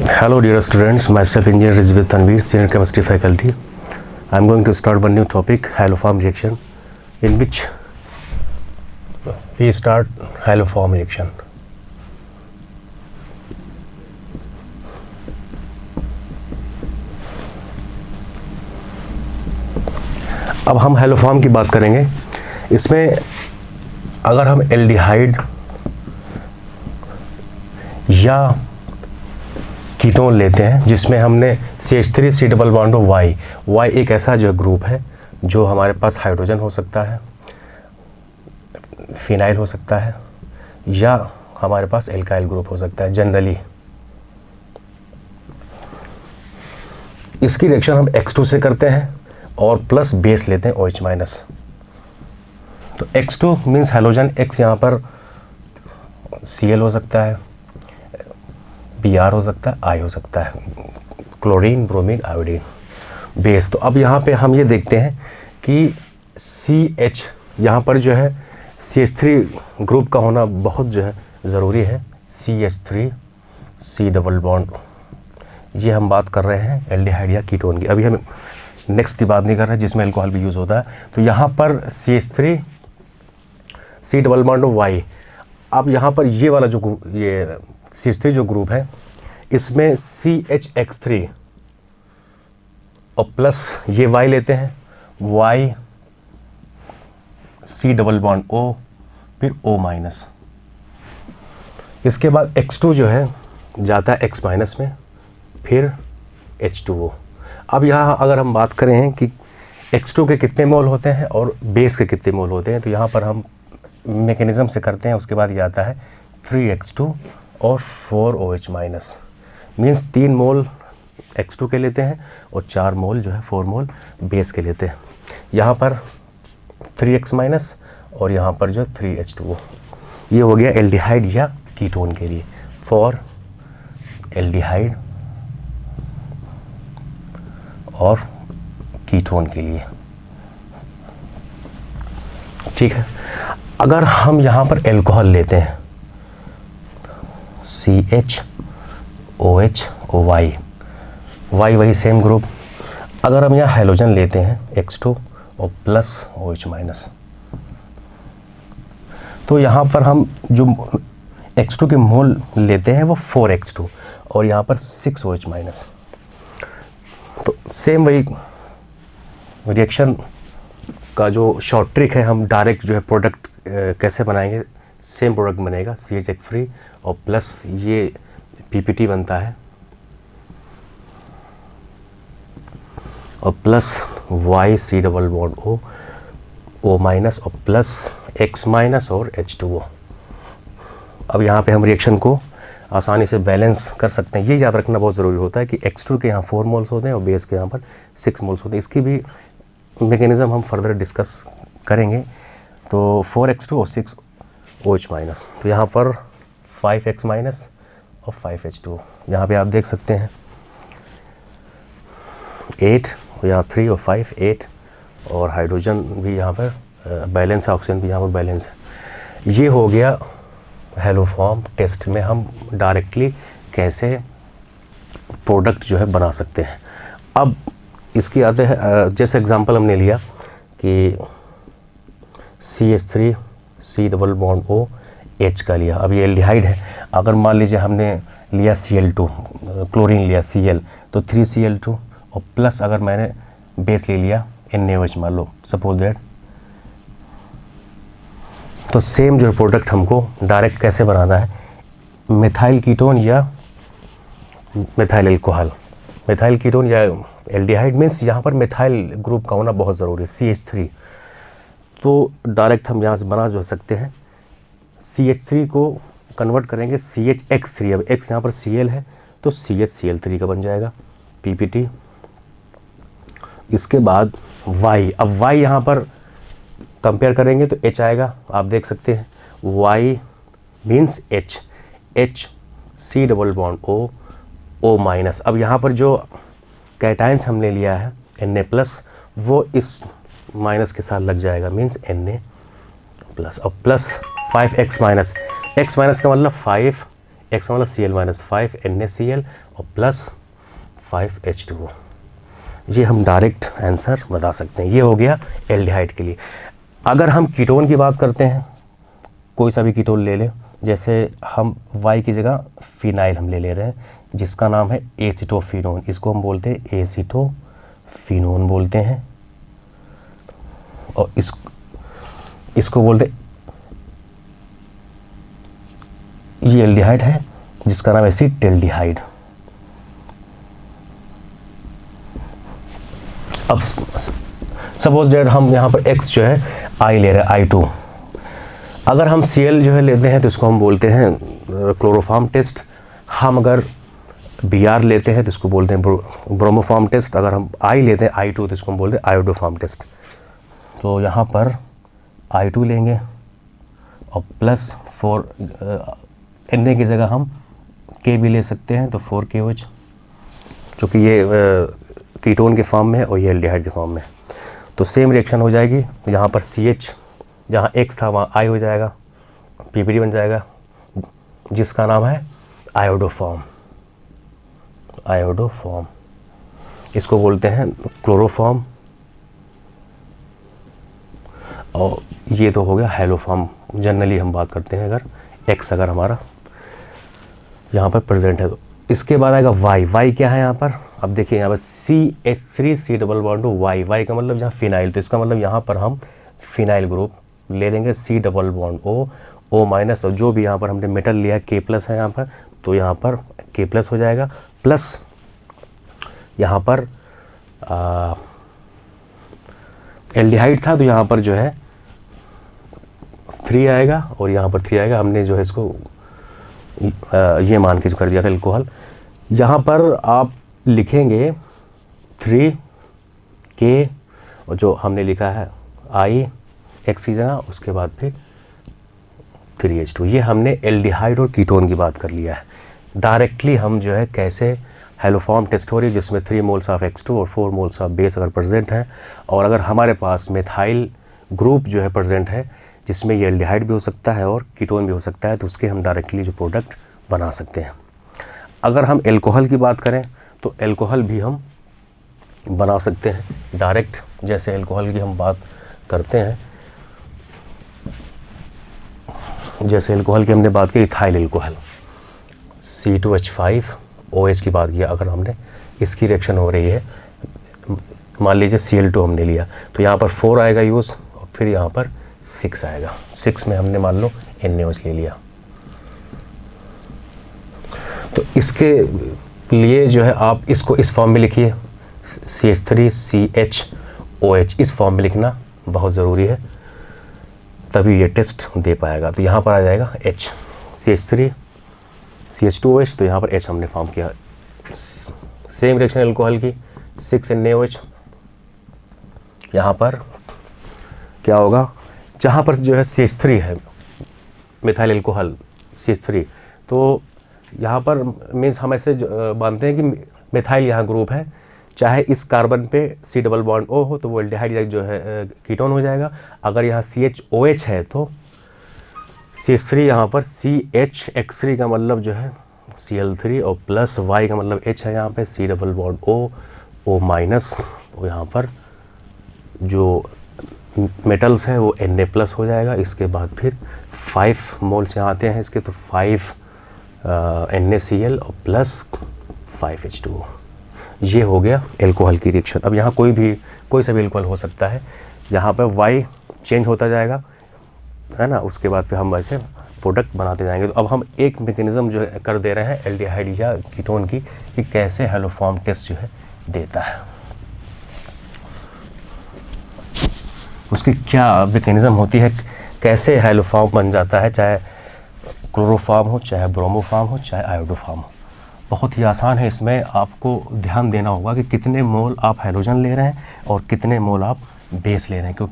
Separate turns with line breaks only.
Hello dear students, myself engineer Rizvit Tanveer, senior chemistry faculty. I am going to start one new topic, haloform reaction, in which we start haloform reaction. अब हम haloform की बात करेंगे। इसमें अगर हम aldehyde या ketone लेते हैं जिसमें हमने CH3 C double bond Y एक ऐसा जो ग्रुप है जो हमारे पास हाइड्रोजन हो सकता है, फिनाइल हो सकता है, या हमारे पास एल्काइल ग्रुप हो सकता है। जनरली इसकी रिएक्शन हम X2 से करते हैं और प्लस बेस लेते हैं OH माइनस। तो X2 मीन्स हैलोजन, X यहाँ पर Cl हो सकता है, Br हो सकता है, I हो सकता है, क्लोरीन, ब्रोमीन, आयोडीन, बेस। तो अब यहाँ पे हम ये देखते हैं कि CH यहाँ पर जो है CH3 ग्रुप का होना बहुत जो है ज़रूरी है। CH3 C डबल बॉन्ड, ये हम बात कर रहे हैं एल्डिहाइड या कीटोन की। अभी हम नेक्स्ट की बात नहीं कर रहे जिसमें अल्कोहल भी यूज़ होता है। तो यहाँ पर CH3 C double bond Y। अब यहाँ पर ये वाला जो ये CH3 जो ग्रुप है इसमें CHX3 और प्लस ये Y लेते हैं, Y C double bond O, फिर O माइनस। इसके बाद X2 जो है जाता है X माइनस में, फिर H2O। अब यहाँ अगर हम बात करें कि X2 के कितने मोल होते हैं और बेस के कितने मोल होते हैं, तो यहाँ पर हम मैकेनिज़्म से करते हैं। उसके बाद ये आता है 3X2 और 4OH माइनस, मीन्स 3 मोल X2 के लेते हैं और 4 मोल जो है 4 मोल बेस के लेते हैं। यहाँ पर 3X माइनस और यहाँ पर जो 3H2O। ये हो गया एल्डिहाइड या कीटोन के लिए, फॉर एल्डिहाइड और कीटोन के लिए। ठीक है। अगर हम यहाँ पर एल्कोहल लेते हैं CHOH और Y वही सेम ग्रुप। अगर हम यहाँ हाइड्रोजन लेते हैं X2 और प्लस OH माइनस, तो यहाँ पर हम जो X2 के मोल लेते हैं वो 4X2 और यहाँ पर 6OH माइनस। तो सेम वही रिएक्शन का जो शॉर्ट ट्रिक है, हम डायरेक्ट जो है प्रोडक्ट कैसे बनाएंगे, सेम प्रोडक्ट बनेगा CH3 और प्लस ये PPT बनता है और plus Y C double bond O minus और प्लस X माइनस और H2O। अब यहाँ पे हम रिएक्शन को आसानी से बैलेंस कर सकते हैं। ये याद रखना बहुत ज़रूरी होता है कि X2 के यहाँ 4 मोल्स होते हैं और बेस के यहाँ पर 6 मोल्स होते हैं। इसकी भी मैकेनिज़्म हम फर्दर डिस्कस करेंगे। तो 4X2 और 6OH माइनस, तो यहाँ पर 5X माइनस और 5H2O। यहाँ पे आप देख सकते हैं 8, यहाँ 3 और 5, 8, और हाइड्रोजन भी यहाँ पर बैलेंस है, ऑक्सीजन भी यहाँ पर बैलेंस है। ये हो गया हैलोफॉर्म टेस्ट में हम डायरेक्टली कैसे प्रोडक्ट जो है बना सकते हैं। अब इसकी आते हैं, जैसे एग्जांपल हमने लिया कि CH3 C double bond O H का लिया। अब ये एल्डिहाइड है। अगर मान लीजिए हमने लिया Cl2, क्लोरीन लिया Cl, तो 3Cl2 और प्लस अगर मैंने बेस ले लिया NaOH मान लो, सपोज दैट, तो सेम जो है प्रोडक्ट हमको डायरेक्ट कैसे बनाना है, मिथाइल कीटोन या मिथाइल अल्कोहल। मिथाइल कीटोन या एल्डिहाइड मीन्स यहाँ पर मिथाइल ग्रुप का होना बहुत ज़रूरी है, CH3। तो डायरेक्ट हम यहाँ से बना जो सकते हैं, CH3 को कन्वर्ट करेंगे CHX3। अब X यहाँ पर Cl है तो CHCl3 का बन जाएगा PPT। इसके बाद Y, अब Y यहाँ पर कंपेयर करेंगे तो H आएगा, आप देख सकते हैं Y means H C double bond O minus. अब यहाँ पर जो कैटायंस हमने लिया है Na प्लस, वो इस माइनस के साथ लग जाएगा, मीन्स Na प्लस, और plus 5x minus, x minus का मतलब 5, x का मतलब Cl माइनस 5 NaCl और प्लस 5H2O। ये हम डायरेक्ट आंसर बता सकते हैं। ये हो गया एल्डिहाइड के लिए। अगर हम कीटोन की बात करते हैं, कोई सा भी कीटोन ले लें, जैसे हम Y की जगह फिनाइल हम ले रहे हैं जिसका नाम है एसिटोफिनोन, इसको हम बोलते हैं एसिटोफिनोन बोलते हैं, और इसको बोलते, ये एल्डिहाइड है जिसका नाम है एसिटेल्डिहाइड। अब सपोज दैट हम यहाँ पर X जो है I ले रहे हैं, I2। अगर हम Cl जो है लेते हैं तो इसको हम बोलते हैं क्लोरोफॉर्म टेस्ट। हम अगर Br लेते हैं तो इसको बोलते हैं ब्रोमोफॉर्म टेस्ट। अगर हम I लेते हैं I2 तो इसको हम बोलते हैं आयोडोफॉर्म टेस्ट। तो यहाँ पर I2 लेंगे और प्लस 4 Na की जगह हम K भी ले सकते हैं, तो 4KOH, चूँकि ये कीटोन के फॉर्म में है और ये एल्डिहाइड के फॉर्म में है। तो सेम रिएक्शन हो जाएगी, यहाँ पर CH, जहाँ X था वहाँ I हो जाएगा, PPD बन जाएगा जिसका नाम है आयोडोफॉर्म। आयोडोफॉर्म इसको बोलते हैं क्लोरोफॉर्म, और ये तो हो गया हेलोफॉर्म। जनरली हम बात करते हैं अगर X अगर हमारा यहाँ पर प्रेजेंट है तो। इसके बाद आएगा Y क्या है यहाँ पर? अब देखिए यहाँ पर CH3 double bond to Y का मतलब यहाँ फिनाइल, तो इसका मतलब यहाँ पर हम फिनाइल ग्रुप ले लेंगे, C double bond O minus, और जो भी यहाँ पर हमने मेटल लिया K प्लस है यहाँ पर, तो यहाँ पर K प्लस हो जाएगा, प्लस यहाँ पर एल्डिहाइड था तो यहाँ पर जो है 3 आएगा और यहाँ पर 3 आएगा। हमने जो है इसको ये मान के जो कर दिया था अल्कोहल। यहाँ पर आप लिखेंगे 3K और जो हमने लिखा है I X की जगह, उसके बाद फिर 3H2। ये हमने एल्डिहाइड और कीटोन की बात कर लिया है। डायरेक्टली हम जो है कैसे हेलोफॉर्म टेस्ट हो रही है जिसमें 3 मोल्स ऑफ X2 और 4 मोल्स ऑफ बेस अगर प्रेजेंट हैं, और अगर हमारे पास मेथाइल ग्रुप जो है प्रेजेंट है जिसमें ये एल्डिहाइड भी हो सकता है और कीटोन भी हो सकता है, तो उसके हम डायरेक्टली जो प्रोडक्ट बना सकते हैं। अगर हम एल्कोहल की बात करें तो एल्कोहल भी हम बना सकते हैं डायरेक्ट। जैसे एल्कोहल की हम बात करते हैं, जैसे एल्कोहल की हमने बात की इथाइल एल्कोहल, C2H5OH की बात किया। अगर हमने इसकी रिएक्शन हो रही है, मान लीजिए Cl2 हमने लिया, तो यहाँ पर 4 आएगा यूज़ और फिर यहाँ पर 6 आएगा। 6 में हमने मान लो NaOH ले लिया। तो इसके लिए जो है आप इसको इस फॉर्म में लिखिए, CH3CHOH इस फॉर्म में लिखना बहुत ज़रूरी है, तभी ये टेस्ट दे पाएगा। तो यहाँ पर आ जाएगा H, CH3CH2OH, तो यहाँ पर H हमने फॉर्म किया। सेम रिएक्शन एल्कोहल की 6 NaOH, यहाँ पर क्या होगा, जहाँ पर जो है CH3 है मिथाइल एल्कोहल CH3, तो यहाँ पर मीन्स हम ऐसे मानते हैं कि मिथाइल यहाँ ग्रुप है, चाहे इस कार्बन पे C डबल बॉन्ड O हो तो वो एल्डिहाइड जो है कीटोन हो जाएगा। अगर यहाँ CHOH है तो CH3 यहाँ पर CHX3 का मतलब जो है Cl3 और प्लस Y का मतलब H है यहाँ पे C double bond O minus, और यहाँ पर जो मेटल्स है वो Na प्लस हो जाएगा। इसके बाद फिर 5 मोल्स यहाँ आते हैं इसके, तो 5 NaCl और प्लस 5H2O। ये हो गया एल्कोहल की रिएक्शन। अब यहाँ कोई सा भी एल्कोहल हो सकता है, यहाँ पर Y चेंज होता जाएगा, है ना। उसके बाद फिर हम वैसे प्रोडक्ट बनाते जाएंगे। तो अब हम एक मैकेनिज़्म जो है कर दे रहे हैं एल्डिहाइड या कीटोन की, कि कैसे हेलोफॉर्म टेस्ट जो है देता है, उसकी क्या मैकेनिज़्म होती है, कैसे हेलोफॉर्म बन जाता है, चाहे क्लोरोफॉर्म हो, चाहे ब्रोमोफॉर्म हो, चाहे आयोडोफॉर्म हो। बहुत ही आसान है। इसमें आपको ध्यान देना होगा कि कितने मोल आप हाइड्रोजन ले रहे हैं और कितने मोल आप बेस ले रहे हैं, क्योंकि